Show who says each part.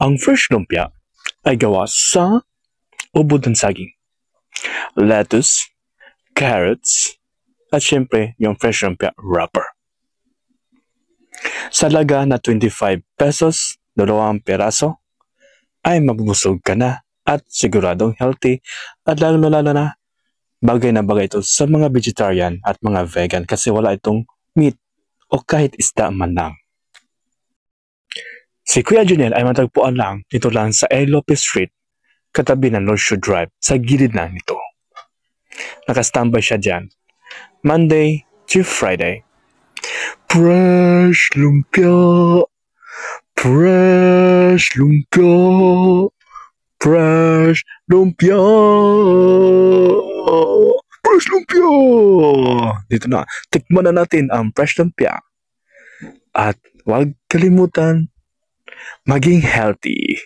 Speaker 1: Ang fresh lumpia ay gawa sa ubod ng saging, lettuce, carrots, at syempre yung fresh lumpia wrapper. Sa halaga na 25 pesos, 2 peraso, ay mabubusog ka na at siguradong healthy at lalo na bagay na bagay ito sa mga vegetarian at mga vegan kasi wala itong meat o kahit isda man lang. Si Kuya Juniel ay matagpuan lang dito lang sa A. Lopez Street, katabi ng North Shore Drive, sa gilid lang nito. Nakastambay siya dyan, Monday to Friday. Fresh lumpia, fresh lumpia, fresh lumpia, fresh lumpia. Dito na, tikman na natin ang fresh lumpia. At huwag kalimutan maging healthy.